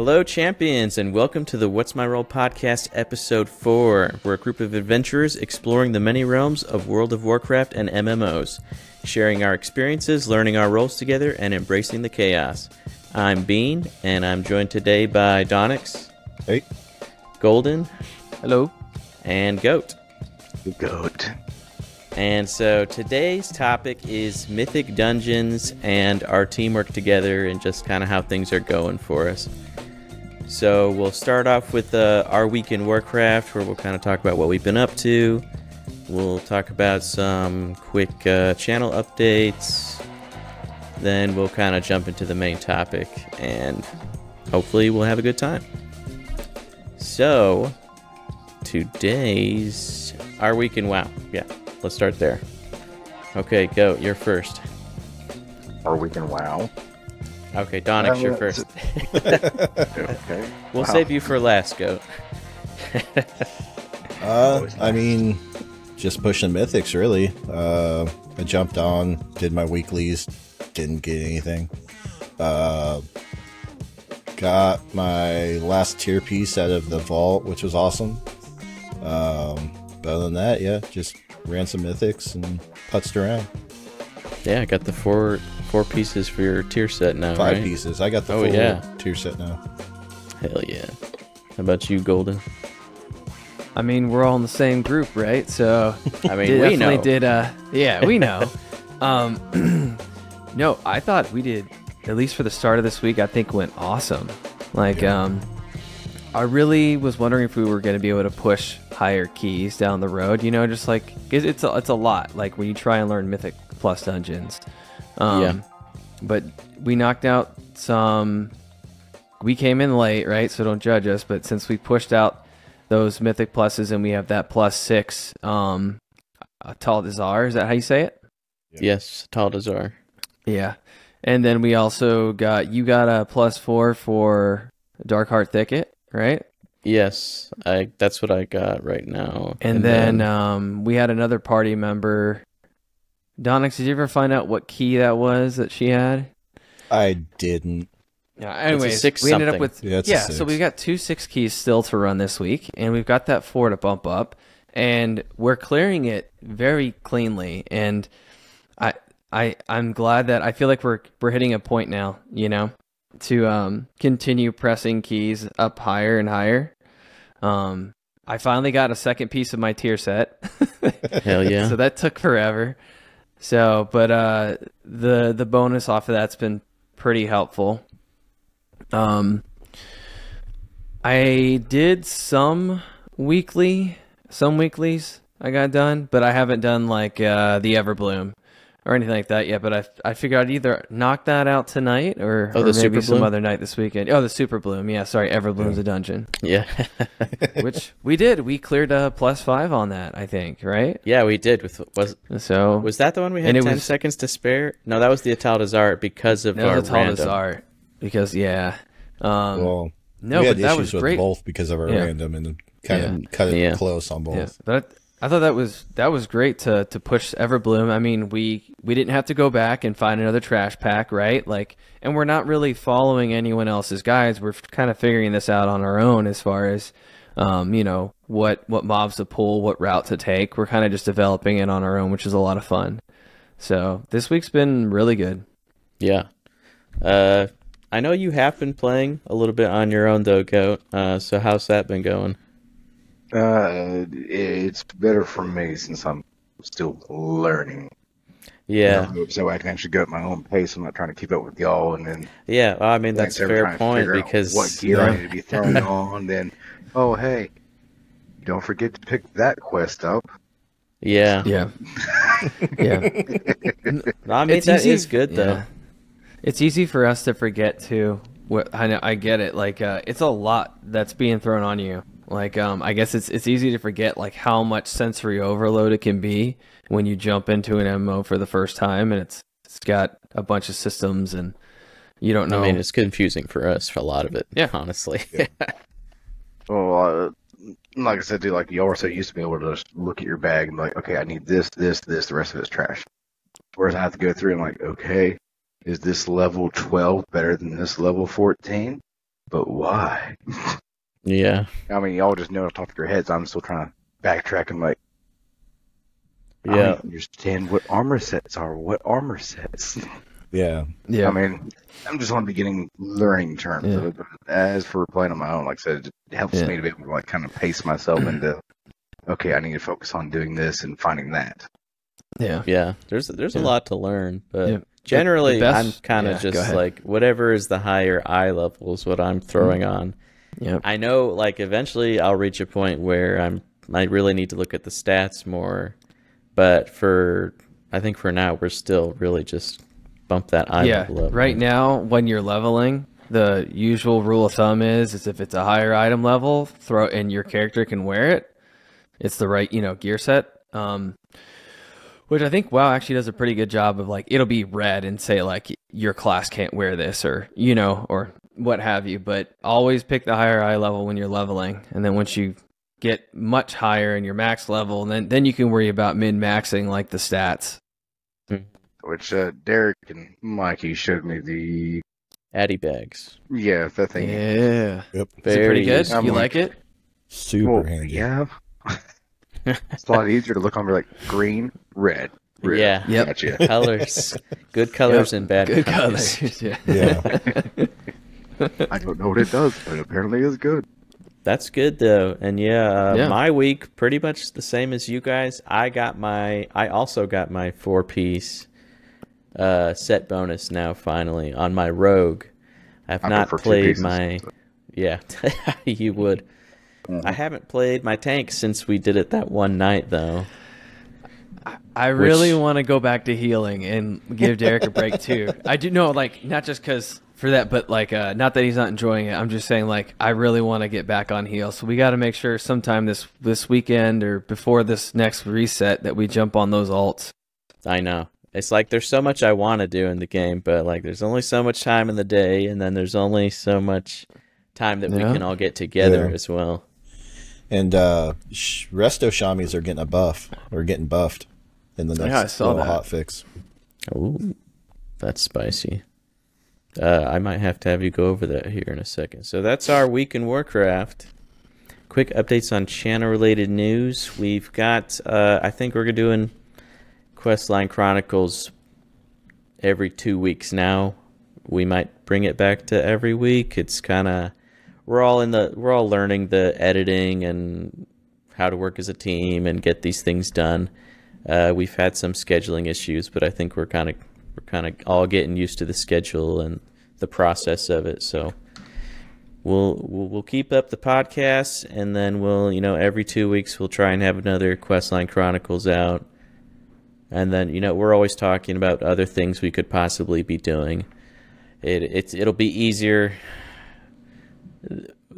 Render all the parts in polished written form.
Hello, champions, and welcome to the What's My Role podcast, episode 4. We're a group of adventurers exploring the many realms of World of Warcraft and MMOs, sharing our experiences, learning our roles together, and embracing the chaos. I'm Bean, and I'm joined today by Donnix. Hey. Golden. Hello. And Goat. Goat. And so today's topic is Mythic Dungeons and our teamwork together and just kind of how things are going for us. So we'll start off with our week in Warcraft, where we'll kind of talk about what we've been up to. We'll talk about some quick channel updates. Then we'll kind of jump into the main topic, and hopefully we'll have a good time. So today's our week in WoW. Yeah. Let's start there. Okay, go. You're first. Are we can WoW? Okay, Donnix, you're first. Okay. We'll save you for last, Goat. I mean, just pushing mythics, really. I jumped on, did my weeklies, didn't get anything. Got my last tier piece out of the vault, which was awesome. But other than that, yeah, just ran some mythics and putzed around. Yeah, I got the four pieces for your tier set now, Five right? pieces. I got the full tier set now. Hell yeah. How about you, Golden? I mean, we're all in the same group, right? So I mean, we know. We know. No, I thought we did, at least for the start of this week, I think went awesome. Like, I really was wondering if we were going to be able to push higher keys down the road, you know, just like, it's a lot, like when you try and learn Mythic Plus dungeons. But we knocked out some, we came in late, right? So don't judge us, but since we pushed out those Mythic Pluses and we have that +6, Taldazar, is that how you say it? Yes, Taldazar. Yeah. And then we also got a +4 for Darkheart Thicket, right? Yes, that's what I got right now. And then we had another party member. Donnix, did you ever find out what key that was that she had? I didn't. Yeah. Anyways, we ended up with so we got 2 6 keys still to run this week, and we've got that 4 to bump up, and we're clearing it very cleanly. And I'm glad that I feel like we're hitting a point now, you know, to continue pressing keys up higher and higher. I finally got a second piece of my tier set. Hell yeah. So that took forever. So, but the bonus off of that's been pretty helpful. I did some weeklies I got done, but I haven't done like the Everbloom or anything like that yet. But I figured I'd either knock that out tonight or maybe some other night this weekend. Oh, the Super Bloom. Yeah, sorry, Everbloom's a dungeon. Yeah. Which we did. We cleared a +5 on that, I think, right? Yeah, we did. Was that the one we had 10 seconds to spare? No, that was the Taldazar because of our random. Taldazar because we had issues with both because of our random and kind of cut it close on both. Yeah. But I thought that was great to push Everbloom. I mean, we didn't have to go back and find another trash pack, right? Like, and we're not really following anyone else's guides. We're kind of figuring this out on our own as far as, you know, what mobs to pull, what route to take. We're kind of just developing it on our own, which is a lot of fun. So this week's been really good. Yeah. I know you have been playing a little bit on your own though, Goat. So how's that been going? It's better for me since I'm still learning. Yeah. So I can actually go at my own pace. I'm not trying to keep up with y'all, and then well, I mean that's a fair point because what gear I need to be throwing on. Then, oh hey, don't forget to pick that quest up. Yeah. Yeah. I mean that is good though. It's easy for us to forget too. I get it. Like it's a lot that's being thrown on you. Like I guess it's easy to forget like how much sensory overload it can be when you jump into an MMO for the first time, and it's got a bunch of systems and you don't know. I mean, it's confusing for us for a lot of it. Yeah, honestly. Yeah. Well, like I said, dude, like you are so used to being able to just look at your bag and be like, okay, I need this. The rest of it's trash. Whereas I have to go through and like, okay, is this level 12 better than this level 14? but why? Yeah. I mean, y'all just know off the top of your heads. I'm still trying to backtrack and like, I Yeah. don't understand what armor sets are. What armor sets? Yeah. Yeah. I mean, I'm just on the beginning learning terms of it. But as for playing on my own, like I said, it helps me to be able to like kind of pace myself into, okay, I need to focus on doing this and finding that. Yeah. Yeah. There's a lot to learn, but Yeah. generally The I'm best- kind of yeah, go just ahead. like whatever is the higher eye level is what I'm throwing on. Yep. I know like eventually I'll reach a point where I really need to look at the stats more, but I think for now we're still really just bump that eye level up. Right now, when you're leveling, the usual rule of thumb is if it's a higher item level, throw and your character can wear it. It's the right, gear set. Which I think WoW actually does a pretty good job of like it'll be red and say like your class can't wear this or or what have you. But always pick the higher eye level when you're leveling, and then once you get much higher in your max level, then you can worry about min-maxing like the stats. Which Derek and Mikey showed me the Addy bags. that thing. Yeah. Yep. Is it pretty good? Very You easy. like it? Super Well, handy. yeah. It's a lot easier to look on like green, red. Yeah. Yep. Gotcha. Colors. Good colors and bad Good colors. colors. Yeah. Yeah. I don't know what it does, but apparently it's good. That's good though. And Yeah. my week pretty much the same as you guys. I also got my 4-piece set bonus now finally on my rogue. I've I not prefer 2 played pieces, my so. Yeah, you would. I haven't played my tank since we did it that one night though. I really want to go back to healing and give Derek a break too. I do know, like, not just because for that, but like, not that he's not enjoying it. I'm just saying, like, I really want to get back on heal. So we got to make sure sometime this weekend or before this next reset that we jump on those alts. I know. It's like there's so much I want to do in the game, but like there's only so much time in the day, and then there's only so much time that we can all get together as well. And resto shamis are getting a buff or getting buffed in the next little hot fix. Ooh, that's spicy. I might have to have you go over that here in a second. So that's our week in Warcraft. Quick updates on channel-related news. We've got, I think we're doing Questline Chronicles every 2 weeks now. We might bring it back to every week. It's kind of we're all learning the editing and how to work as a team and get these things done. We've had some scheduling issues, but I think we're kind of all getting used to the schedule and the process of it. So we'll keep up the podcast, and then we'll every 2 weeks we'll try and have another Questline Chronicles out. And then we're always talking about other things we could possibly be doing. It'll be easier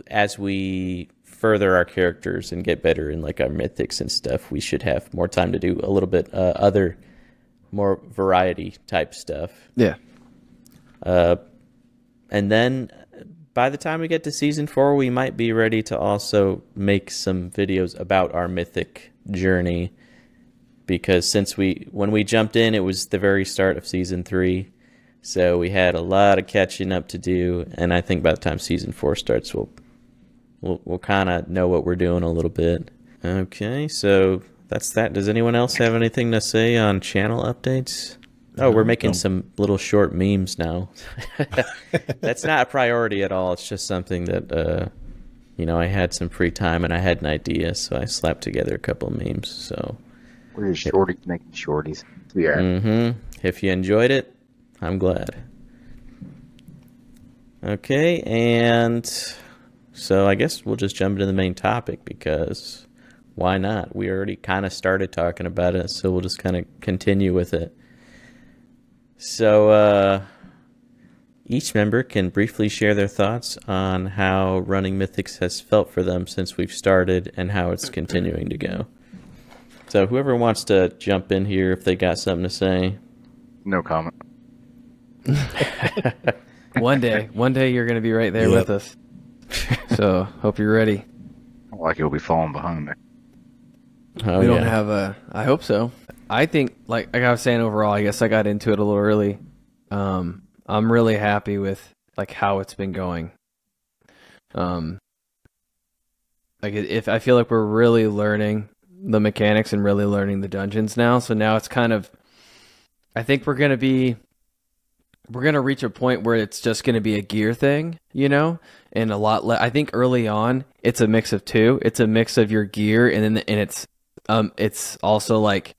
as we further our characters and get better in like our mythics and stuff. We should have more time to do a little bit other more variety type stuff. Yeah. And then by the time we get to season 4, we might be ready to also make some videos about our mythic journey, because when we jumped in, it was the very start of season 3. So we had a lot of catching up to do, and I think by the time season 4 starts, we'll kind of know what we're doing a little bit. Okay, so that's that. Does anyone else have anything to say on channel updates? Oh, we're making some little short memes now. That's not a priority at all. It's just something that I had some free time and I had an idea, so I slapped together a couple of memes. So We're just shorties making shorties. Yeah. If you enjoyed it, I'm glad. Okay, and so I guess we'll just jump into the main topic, because why not? We already kind of started talking about it, so we'll just kind of continue with it. So each member can briefly share their thoughts on how running Mythics has felt for them since we've started and how it's continuing to go. So whoever wants to jump in here if they got something to say. No comment. One day you're going to be right there with us. So hope you're ready. Like you'll be falling behind me. Oh, We don't have I hope so. I think, like I was saying, overall, I guess I got into it a little early. I'm really happy with like how it's been going. Like if I feel like we're really learning the mechanics and really learning the dungeons now. So now it's kind of, I think we're gonna reach a point where it's just gonna be a gear thing, you know, and a lot. I think early on it's a mix of two. It's a mix of your gear and it's also like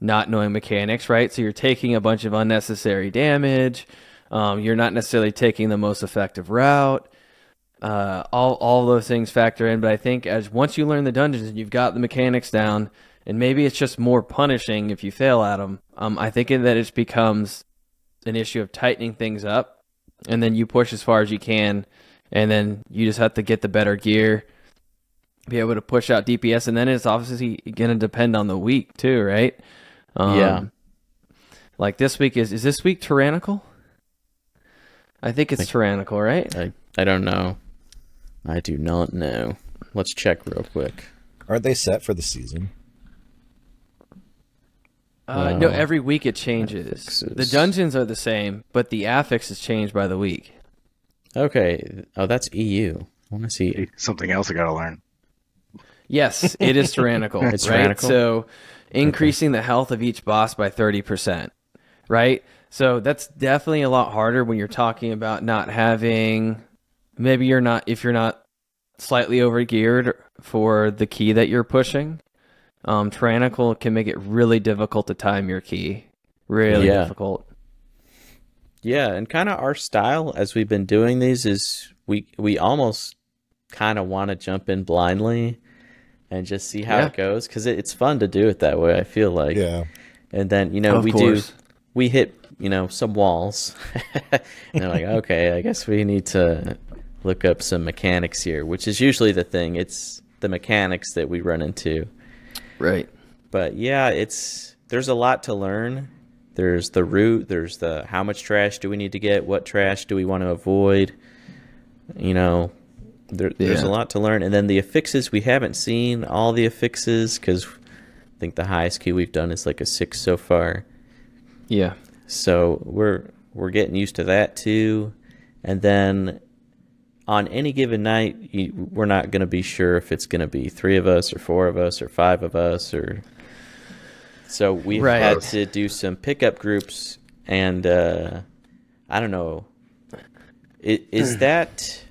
not knowing mechanics, right? So you're taking a bunch of unnecessary damage. You're not necessarily taking the most effective route. All those things factor in, but I think once you learn the dungeons and you've got the mechanics down, and maybe it's just more punishing if you fail at them. I think that it becomes an issue of tightening things up, and then you push as far as you can, and then you just have to get the better gear, be able to push out DPS, and then it's obviously going to depend on the week too, right? Yeah. Like this week is this week tyrannical? I think it's tyrannical, right? I don't know. I do not know. Let's check real quick. Aren't they set for the season? No, every week it changes. Affixes. The dungeons are the same, but the affixes change by the week. Okay. Oh, that's EU. I want to see. Something else I gotta learn. Yes, it is tyrannical. It's right? tyrannical? So increasing the health of each boss by 30%, right? So that's definitely a lot harder when you're talking about not having, maybe if you're not slightly over geared for the key that you're pushing. Tyrannical can make it really difficult to time your key. Really difficult. Yeah, and kind of our style as we've been doing these is we almost kind of want to jump in blindly and just see how it goes, because it's fun to do it that way, I feel like. Yeah. And then, we hit, some walls. And they're like, okay, I guess we need to look up some mechanics here, which is usually the thing. It's the mechanics that we run into. Right. But yeah, there's a lot to learn. There's the route, there's the how much trash do we need to get, what trash do we want to avoid. There's a lot to learn. And then the affixes, we haven't seen all the affixes, because I think the highest key we've done is like a 6 so far. Yeah. So we're getting used to that too. And then on any given night, we're not going to be sure if it's going to be 3 of us or 4 of us or 5 of us. So we've had to do some pickup groups, and I don't know. Is that,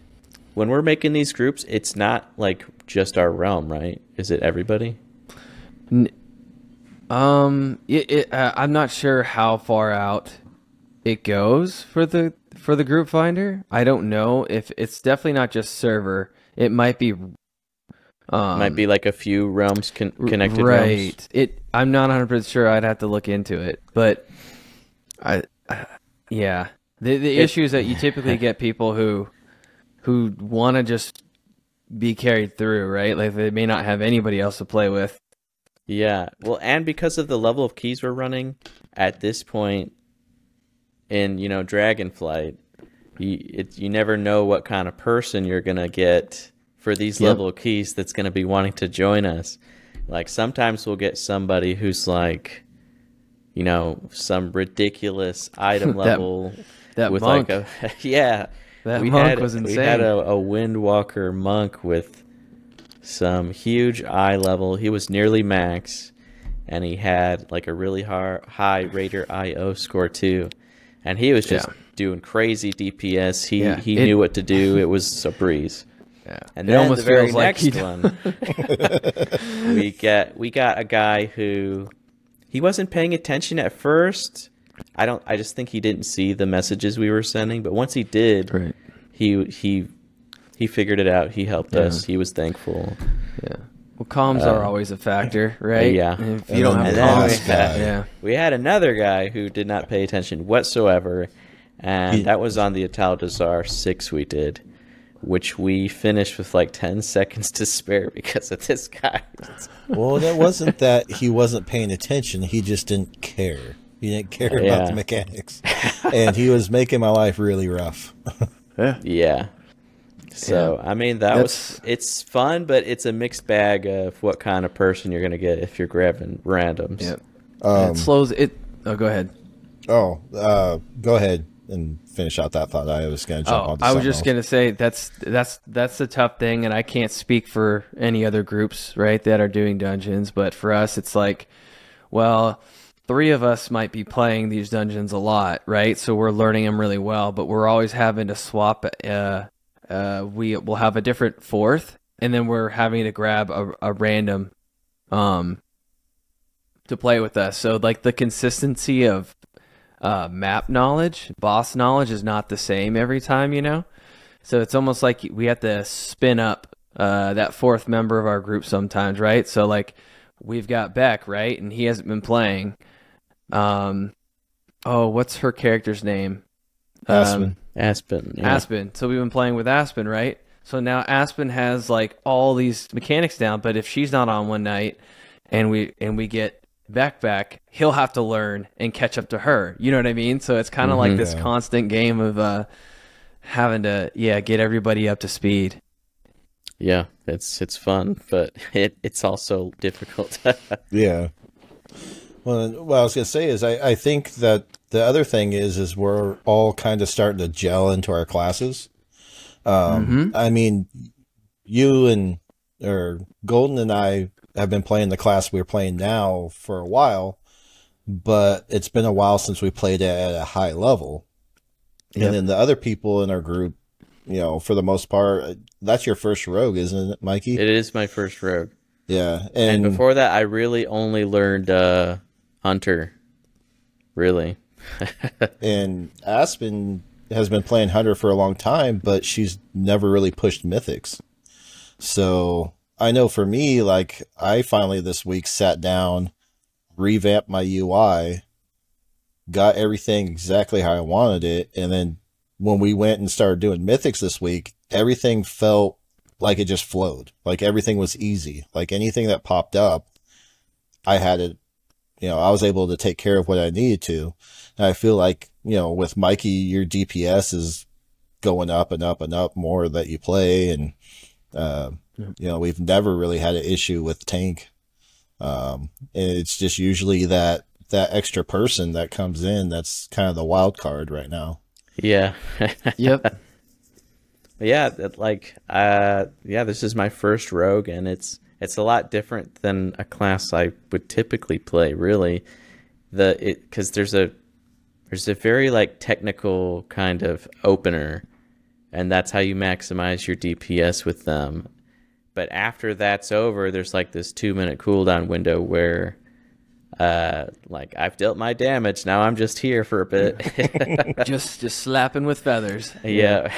when we're making these groups, it's not like just our realm, right? Is it everybody? I'm not sure how far out it goes for the group finder. I don't know if it's definitely not just server. It might be like a few realms connected. Right. Realms. I'm not 100% sure. I'd have to look into it, but yeah. The issue is that you typically get people who want to just be carried through, right? Like they may not have anybody else to play with. Yeah. Well, and because of the level of keys we're running at this point in, Dragonflight, you never know what kind of person you're going to get for these level of keys that's going to be wanting to join us. Like sometimes we'll get somebody who's like, some ridiculous item level that with monk. like that monk was insane. We had a Windwalker monk with some huge eye level. He was nearly max, and he had like a really high Raider IO score too, and he was just doing crazy DPS. He knew what to do. It was a breeze. Yeah, and then the very next one, we got a guy who he wasn't paying attention at first. I just think he didn't see the messages we were sending, but once he did, he figured it out. He helped us. He was thankful. Yeah. Well, comms are always a factor, right? Yeah. If you don't have comms, we had another guy who did not pay attention whatsoever, and that was on the Italdazar 6 we did, which we finished with like 10 seconds to spare because of this guy. Well, that wasn't that he wasn't paying attention. He just didn't care. He didn't care about the mechanics. And he was making my life really rough. Yeah. So, I mean, it's fun, but it's a mixed bag of what kind of person you're going to get if you're grabbing randoms. Yeah. It slows it. Oh, go ahead. Go ahead. and finish out that thought. I was going to jump on. I was just going to say that's the tough thing, and I can't speak for any other groups, right, that are doing dungeons. But for us, it's like, well, 3 of us might be playing these dungeons a lot, right? So we're learning them really well, but we're always having to swap. We will have a different 4th, and then we're having to grab a random to play with us. So like the consistency of map knowledge, boss knowledge is not the same every time, you know? So it's almost like we have to spin up that 4th member of our group sometimes, right? So like we've got Beck, right? And he hasn't been playing. What's her character's name? Aspen. Aspen. Yeah. Aspen. So we've been playing with Aspen, right? So now Aspen has like all these mechanics down, but if she's not on one night and we get back, he'll have to learn and catch up to her. You know what I mean? So it's kind of like this constant game of having to get everybody up to speed. Yeah, it's fun, but it's also difficult. Yeah. Well, what I was going to say is I think that the other thing is we're all kind of starting to gel into our classes. I mean, Golden and I have been playing the class we're playing now for a while, but it's been a while since we played it at a high level. Yep. And then the other people in our group, you know, for the most part, that's your first rogue, isn't it, Mikey? It is my first rogue. Yeah. And before that, I really only learned Hunter. Really. And Aspen has been playing Hunter for a long time, but she's never really pushed Mythics. So I know for me, like, I finally this week sat down, revamped my UI, got everything exactly how I wanted it, and then when we went and started doing Mythics this week, everything felt like it just flowed. Like everything was easy. Like anything that popped up, I had it, you know, I was able to take care of what I needed to. And I feel like, you know, with Mikey, your DPS is going up and up and up more that you play. And, you know, we've never really had an issue with tank. And it's just usually that extra person that comes in that's kind of the wild card right now. Yeah. Yep. Yeah, this is my first rogue, and it's a lot different than a class I would typically play, really. Because there's a very like technical kind of opener, and that's how you maximize your DPS with them. But after that's over, there's like this 2-minute cooldown window where like I've dealt my damage, now I'm just here for a bit. just slapping with feathers. Yeah.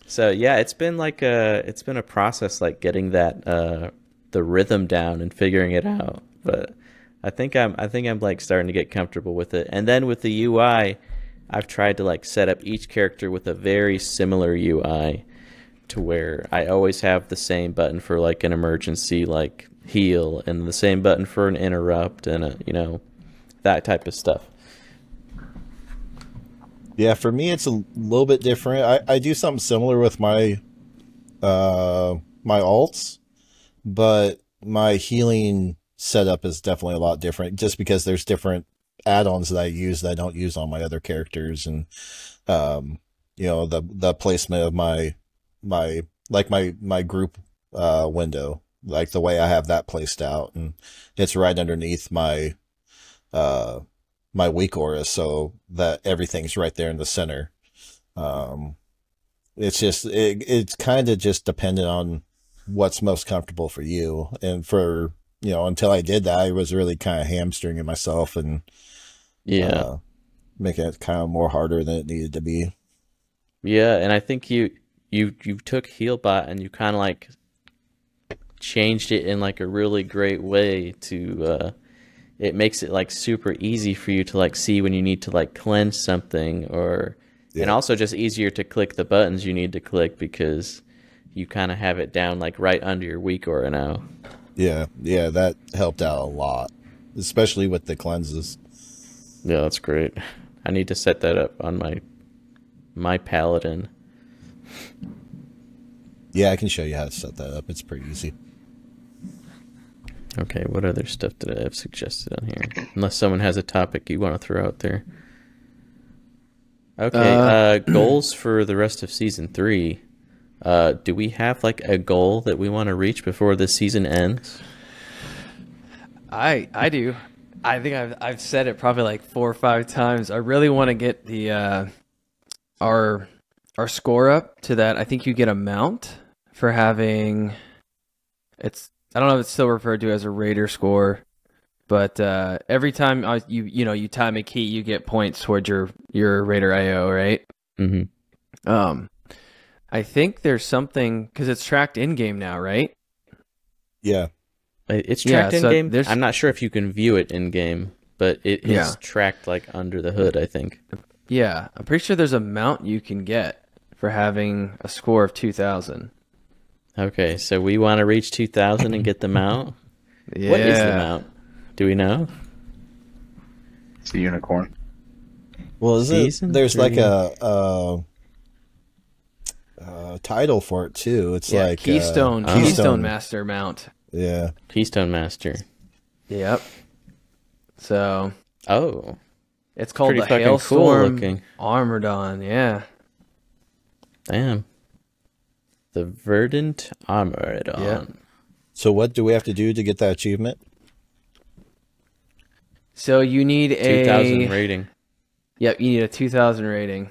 So yeah, it's been a process, like getting that the rhythm down and figuring it out. But I think I'm like starting to get comfortable with it. And then with the UI, I've tried to like set up each character with a very similar UI to where I always have the same button for like an emergency, like heal, and the same button for an interrupt, and you know, that type of stuff. Yeah, for me, it's a little bit different. I do something similar with my my alts, but my healing setup is definitely a lot different, just because there's different add-ons that I use that I don't use on my other characters, and you know, the placement of my group window, like the way I have that placed out, and it's right underneath my my weak aura, so that everything's right there in the center. It's just it's kind of just dependent on what's most comfortable for you. And for, you know, until I did that, I was really kind of hamstringing myself and making it kind of more harder than it needed to be. Yeah, and I think you took Healbot and you kind of like changed it in like a really great way to it makes it like super easy for you to like see when you need to like cleanse something, or and also just easier to click the buttons you need to click because you kind of have it down like right under your weak aura now. Yeah, that helped out a lot, especially with the cleanses. Yeah, that's great. I need to set that up on my paladin. Yeah, I can show you how to set that up. It's pretty easy. Okay, what other stuff did I have suggested on here? Unless someone has a topic you want to throw out there. Okay. Goals for the rest of season 3. Do we have like a goal that we want to reach before the season ends? I do. I think I've said it probably like 4 or 5 times. I really want to get the our score up to that. I think you get a mount for having I don't know if it's still referred to as a raider score, but every time you time a key, you get points towards your raider IO, right? Mm-hmm. I think there's something because it's tracked in game now, right? Yeah. It's tracked in game. There's... I'm not sure if you can view it in game, but it is tracked like under the hood, I think. Yeah, I'm pretty sure there's a mount you can get for having a score of 2,000. Okay, so we want to reach 2,000 and get the mount? Yeah. What is the mount? Do we know? It's a unicorn. Well, Season there's 3. like a title for it too. It's like Keystone Master mount. Yeah. Keystone Master. Yep. So. Oh. It's called the Hailstorm Armored On. Yeah. Damn. The Verdant Armored On. Yeah. So what do we have to do to get that achievement? So you need 2,000 rating. Yep, you need a 2,000 rating.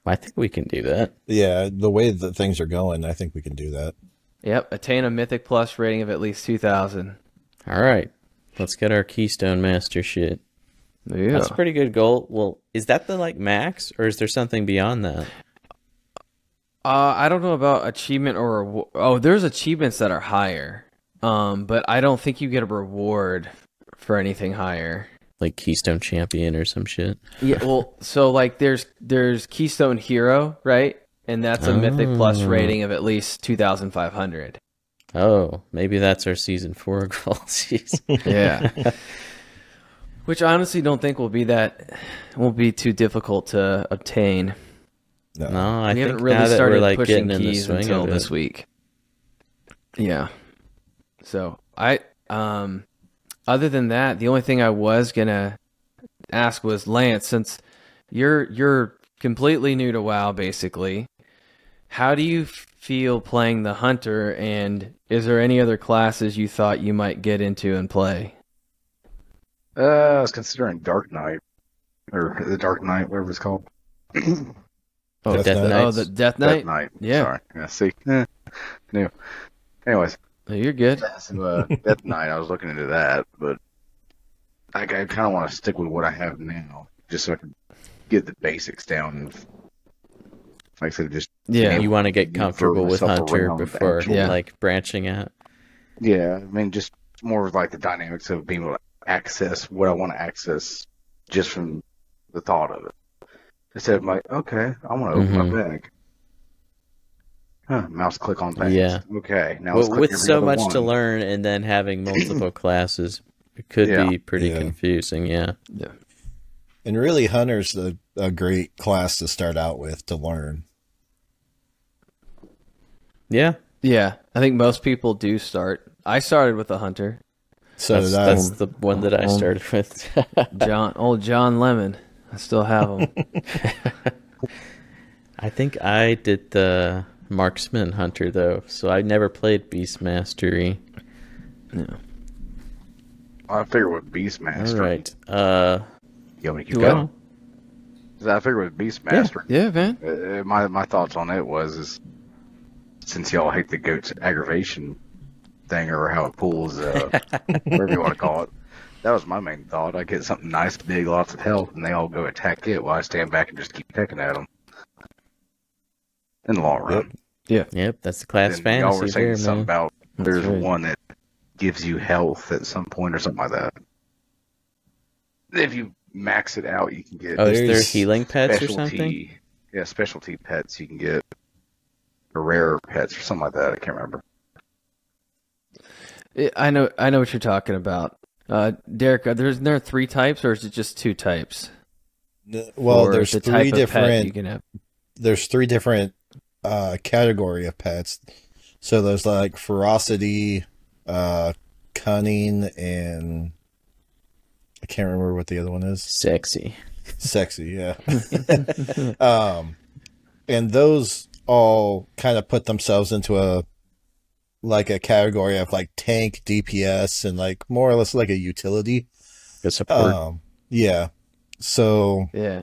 I think we can do that. Yeah, the way that things are going, I think we can do that. Yep, attain a Mythic Plus rating of at least 2,000. All right. Let's get our Keystone Master shit. Yeah. That's a pretty good goal. Well, is that the like max, or is there something beyond that? I don't know about achievement or there's achievements that are higher. But I don't think you get a reward for anything higher. Like Keystone Champion or some shit. Yeah, well, so like there's Keystone Hero, right? And that's a Mythic Plus rating of at least 2,500. Oh, maybe that's our season 4 goal. Jeez. Yeah. Which I honestly don't think will be too difficult to obtain. No, I we think haven't really now that started we're like pushing getting in the keys swing until of this it. week. Yeah. So other than that, the only thing I was gonna ask was Lance, since you're completely new to WoW, basically, how do you feel playing the Hunter, and is there any other classes you thought you might get into and play? I was considering Dark Knight, or the Dark Knight, whatever it's called. Oh, Death Knight. Oh, the Death Knight? Death Knight. Yeah. Sorry. Yeah, see. New. Anyways. No, you're good. So, Death Knight, I was looking into that, but I kind of want to stick with what I have now, just so I can get the basics down. And, like I said, just you want to get comfortable with Hunter before actual, like branching out. Yeah, I mean, just more of like the dynamics of being able to access what I want to access just from the thought of it. Instead of like, okay, I want to open my bag. Mouse click on bags. Yeah. Okay. Now Well, with so much to learn and then having multiple classes, it could be pretty confusing. Yeah. Yeah. And really, Hunter's a great class to start out with to learn. Yeah. Yeah. I think most people do start. I started with the Hunter. So that's the one that I started with. Old John Lemon. I still have him. I think I did the Marksman Hunter though, so I never played Beast Mastery. Yeah. I figure with Beastmaster. All right. You want me to keep going? I figure with Beastmaster. Yeah, man. My thoughts on it was since y'all hate the goat's aggravation thing or how it pulls, whatever you want to call it, that was my main thought. I get something nice, big, lots of health, and they all go attack it while I stand back and just keep pecking at them. In the long run. Yep. Yep, that's the class And fantasy y'all were saying there, something man. about That's there's right. one that gives you health at some point or something like that. If you max it out, you can get Oh, is there healing pets or something? specialty. Yeah, specialty pets you can get, or rare pets or something like that. I can't remember. I know what you're talking about. Derek, there are 3 types, or is it just 2 types? Well, Or there's the 3 type of pet you different. can have. There's 3 different category of pets. So there's like ferocity, cunning, and I can't remember what the other one is. Sexy. Sexy, yeah. And those all kind of put themselves into a category of like tank, DPS, and like more or less like a utility. The support. Yeah. So Yeah.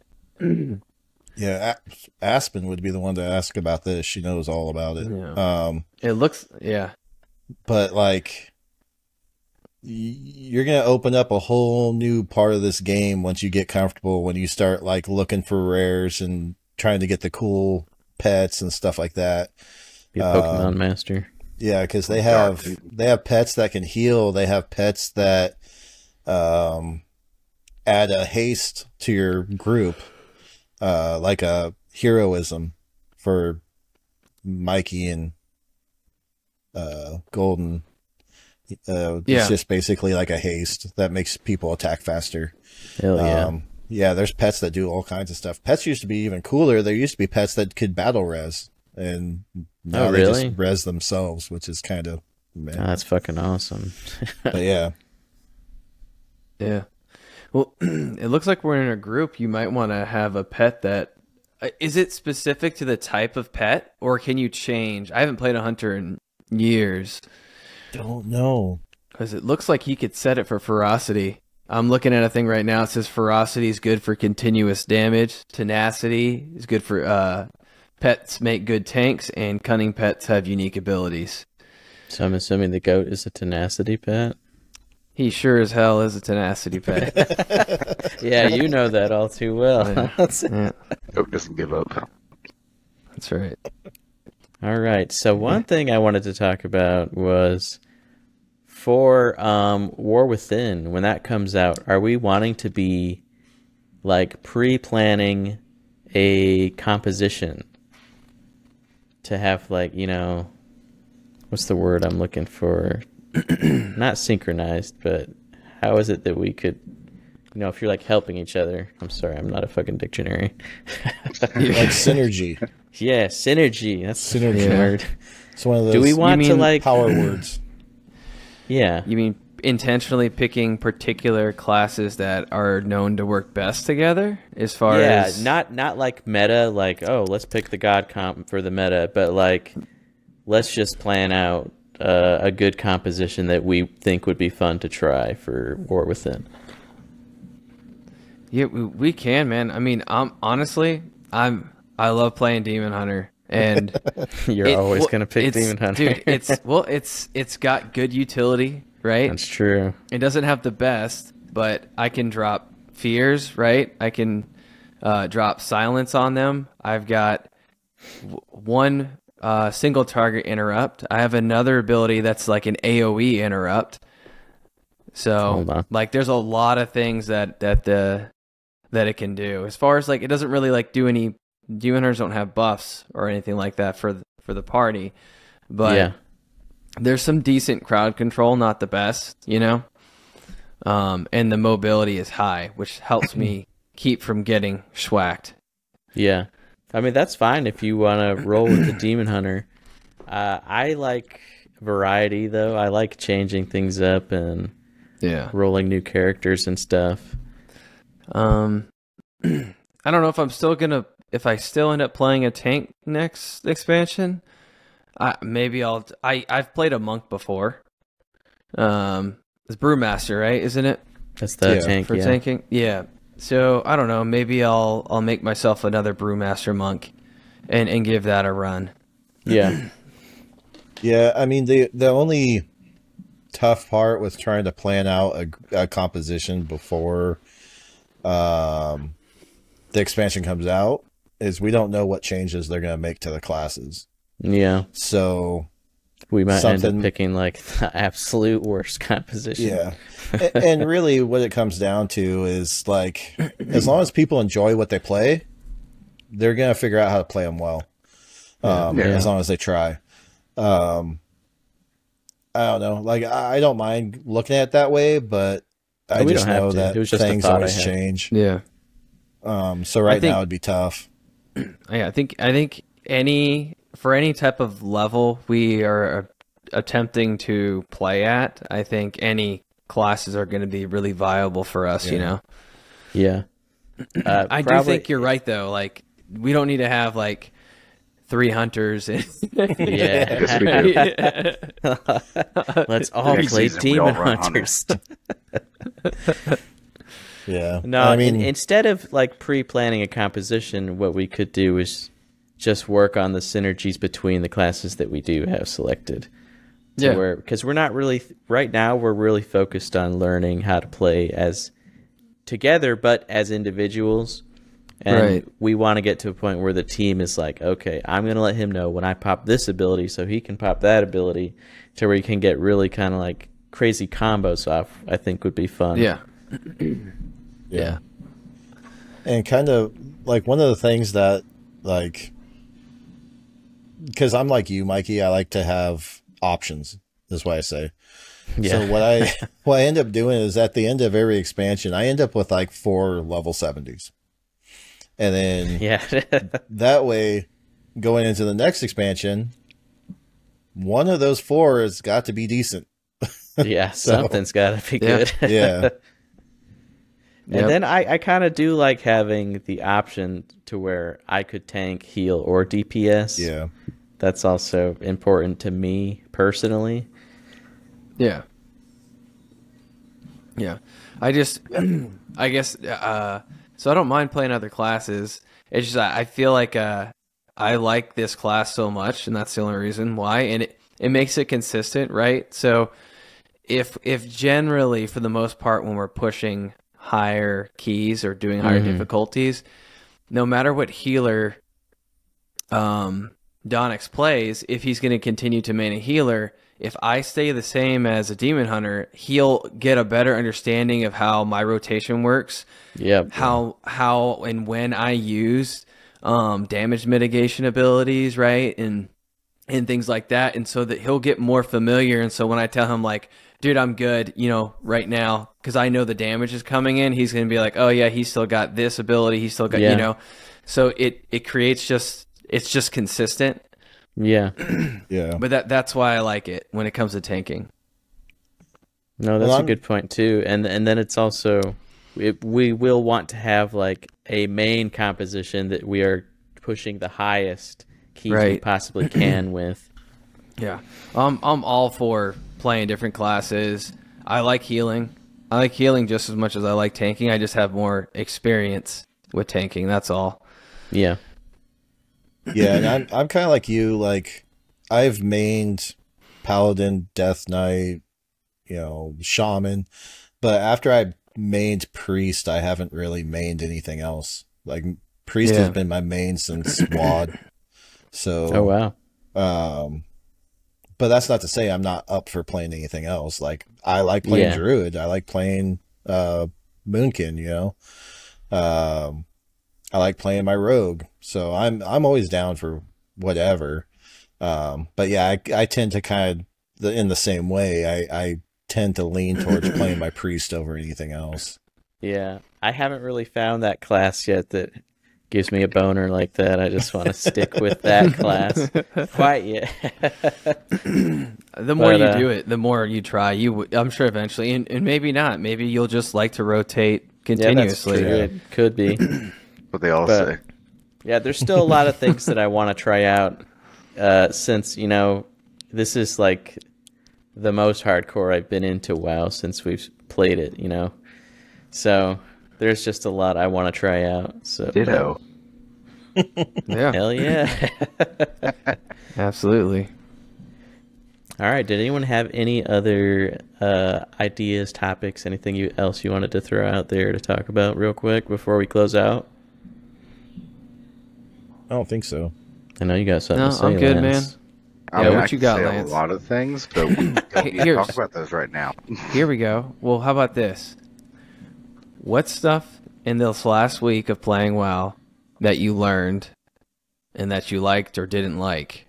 yeah, Aspen would be the one to ask about this. She knows all about it. Yeah. It looks, yeah. But like, you're gonna open up a whole new part of this game once you get comfortable. When you start like looking for rares and trying to get the cool pets and stuff like that. Be a Pokemon master. Yeah, because they have pets that can heal. They have pets that add a haste to your group, like a heroism for Mikey and Golden. It's just basically like a haste that makes people attack faster. Hell yeah. Yeah, there's pets that do all kinds of stuff. Pets used to be even cooler. There used to be pets that could battle res, and now they just res themselves, which is kind of that's fucking awesome. But yeah. Yeah. Well, it looks like we're in a group. You might want to have a pet that is it specific to the type of pet, or can you change? I haven't played a hunter in years. Don't know. Because it looks like he could set it for ferocity. I'm looking at a thing right now. It says ferocity is good for continuous damage. Tenacity is good for pets make good tanks, and cunning pets have unique abilities. So I'm assuming the goat is a tenacity pet? He sure as hell is a tenacity pet. Yeah, you know that all too well. Yeah. Oak doesn't give up. That's right. All right. So one thing I wanted to talk about was for War Within, when that comes out, are we wanting to be like pre-planning a composition to have like, you know, what's the word I'm looking for? Not synchronized, but how is it that we could, you know, if you're like helping each other? I'm sorry, I'm not a fucking dictionary. Like synergy. Yeah, synergy. That's the Synergy. word. It's one of those. Do we want to like power words? Yeah. You mean intentionally picking particular classes that are known to work best together as far as... not like meta, like, oh, let's pick the god comp for the meta, but like, let's just plan out a good composition that we think would be fun to try for War Within. Yeah, we can, man. I mean, honestly, I love playing Demon Hunter, and You're always gonna pick Demon Hunter, dude. It's got good utility, right? That's true. It doesn't have the best, but I can drop fears, right? I can drop silence on them. I've got one single target interrupt. I have another ability that's like an AoE interrupt. So like there's a lot of things that it can do. As far as like, it doesn't really like do any, Demon Hunters don't have buffs or anything like that for the party, but yeah, there's some decent crowd control, not the best, you know? And the mobility is high, which helps me keep from getting schwacked. Yeah. I mean, that's fine if you want to roll with the Demon Hunter. I like variety, though. I like changing things up and rolling new characters and stuff. I don't know if I'm still gonna, if I still end up playing a tank next expansion. Maybe I've played a monk before. It's Brewmaster, right? Isn't it? That's the tank for tanking. Yeah. So I don't know. Maybe I'll make myself another Brewmaster monk, and give that a run. Yeah. Yeah. I mean, the only tough part with trying to plan out a composition before the expansion comes out is we don't know what changes they're going to make to the classes. Yeah. So we might end up picking like the absolute worst composition. Yeah. And really what it comes down to is like, as long as people enjoy what they play, they're going to figure out how to play them well. As long as they try. I don't know. Like, I don't mind looking at it that way, but I just know that things always change. Yeah. So now it'd be tough. Yeah, I think for any type of level we are attempting to play at, I think any classes are going to be really viable for us, you know? Yeah. I do think you're right though. Like we don't need to have like 3 hunters. Yeah. Yes, we do. Let's all Next play season, we all demon run hunters. Yeah. No, I mean, instead of like pre-planning a composition, what we could do is just work on the synergies between the classes that we do have selected. Yeah. Because we're not really right now. We're really focused on learning how to play as together, but as individuals. And Right. we want to get to a point where the team is like, okay, I'm going to let him know when I pop this ability, so he can pop that ability, to where you can get really kind of like crazy combos off. I think would be fun. Yeah. yeah. And kind of like one of the things that like, because I'm like you, Mikey, I like to have options, is what I say. Yeah. So what I end up doing is at the end of every expansion, I end up with like 4 level 70s. And then Yeah. that way, going into the next expansion, one of those 4 has got to be decent. Yeah, something's got to be good. Yeah. And then I kind of do like having the option to where I could tank, heal, or DPS. Yeah. That's also important to me personally. Yeah. Yeah. I guess, so I don't mind playing other classes. It's just, I feel like, I like this class so much, and that's the only reason why. And it makes it consistent, right? So if generally, for the most part, when we're pushing higher keys or doing higher difficulties, no matter what healer, Donnix plays, if he's going to continue to main a healer, if I stay the same as a demon hunter, he'll get a better understanding of how my rotation works. Yep. How and when I use damage mitigation abilities, right? And things like that. And so that he'll get more familiar. And so when I tell him like, dude, I'm good, right now, because I know the damage is coming in, he's going to be like, oh yeah, he's still got this ability. He's still got, so it creates it's just consistent. Yeah. Yeah. But that's why I like it when it comes to tanking. No, that's a good point too. And then it's also, we will want to have like a main composition that we are pushing the highest keys we possibly can with. Yeah. I'm all for playing different classes. I like healing. I like healing just as much as I like tanking. I just have more experience with tanking. That's all. Yeah. Yeah, and I'm kind of like you. Like, I've mained Paladin, Death Knight, Shaman, but after I mained Priest, I haven't really mained anything else. Like, Priest has been my main since WoD. So, oh wow. But that's not to say I'm not up for playing anything else. Like, I like playing Druid. I like playing Moonkin. I like playing my Rogue. So I'm always down for whatever. But yeah, I tend to kind of in the same way. I tend to lean towards playing my Priest over anything else. Yeah, I haven't really found that class yet that gives me a boner like that. I just want to stick with that class. Quite yet. The more you do it, the more you try. I'm sure eventually, and maybe not. Maybe you'll just like to rotate continuously. Yeah, that's true. It could be. What they all say. Yeah, there's still a lot of things that I want to try out since, this is like the most hardcore I've been into WoW since we've played it, So there's just a lot I want to try out. So Ditto. Yeah. Hell yeah. Absolutely. All right. Did anyone have any other ideas, topics, anything else you wanted to throw out there to talk about real quick before we close out? I don't think so. I know you got something to say, I'm good, Lance. man. I what you got, say Lance? A lot of things, but we don't talk about those right now. Here we go. Well, how about this? What stuff in this last week of playing WoW that you learned and that you liked or didn't like?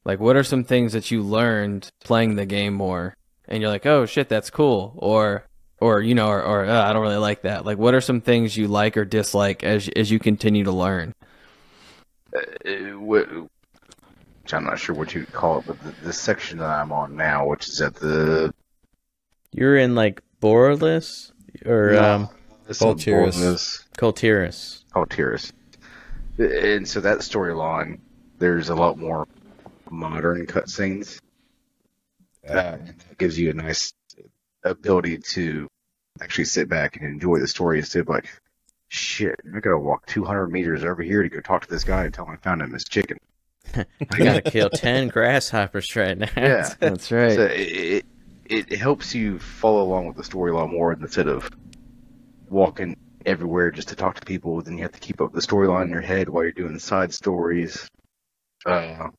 Like, what are some things that you learned playing the game more, and you're like, oh shit, that's cool, or I don't really like that. Like, what are some things you like or dislike as you continue to learn? Which I'm not sure what you'd call it, but the section that I'm on now, which is at the... You're in, like, Borderless? Or, Coltiris. Coltiris. And so that storyline, there's a lot more modern cutscenes. It gives you a nice ability to actually sit back and enjoy the story instead of like, shit, I gotta walk 200 meters over here to go talk to this guy and tell him I found him his chicken. I gotta kill 10 grasshoppers right now. Yeah, That's right. So it helps you follow along with the story a lot more instead of walking everywhere just to talk to people. Then you have to keep up the storyline in your head while you're doing the side stories. Yeah.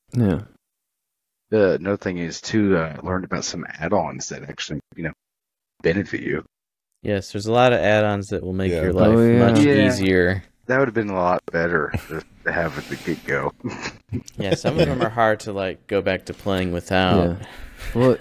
Another thing is to learn about some add-ons that actually, benefit you. Yes, there's a lot of add-ons that will make your life much easier. That would have been a lot better to have at the get-go. Yeah, some of them are hard to like go back to playing without. Yeah.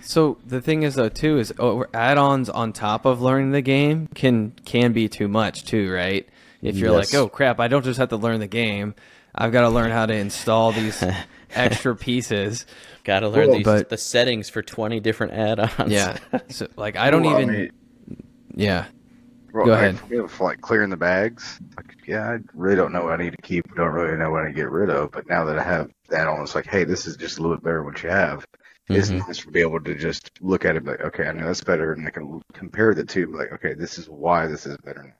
So the thing is though too is add-ons on top of learning the game can be too much too, right? If you're like, oh crap, I don't just have to learn the game, I've got to learn how to install these extra pieces. Got to learn the settings for 20 different add-ons. Yeah. So like I don't even. Yeah. Well, go ahead. For like clearing the bags, I really don't know what I need to keep. Don't really know what I need to get rid of. But now that I have that on, it's like, hey, this is just a little bit better than what you have. It's nice to be able to just look at it and be like, okay, I know that's better, and I can compare the two. Like, okay, this is why this is better now.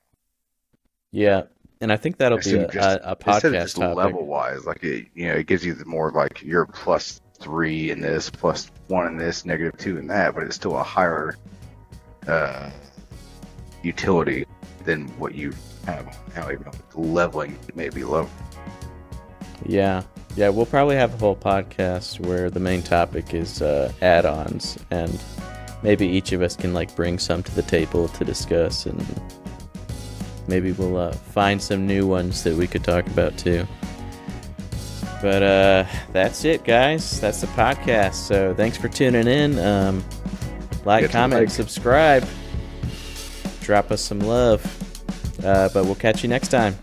Yeah, and I think that'll be a podcast instead of just topic. level-wise, like it gives you the more like you're +3 in this, +1 in this, -2 in that, but it's still a higher utility than what you have now. Even leveling may be low. Yeah, we'll probably have a whole podcast where the main topic is add-ons, and maybe each of us can like bring some to the table to discuss, and maybe we'll find some new ones that we could talk about too. But that's it, guys. That's the podcast. So thanks for tuning in. Like, comment, subscribe. Drop us some love. But we'll catch you next time.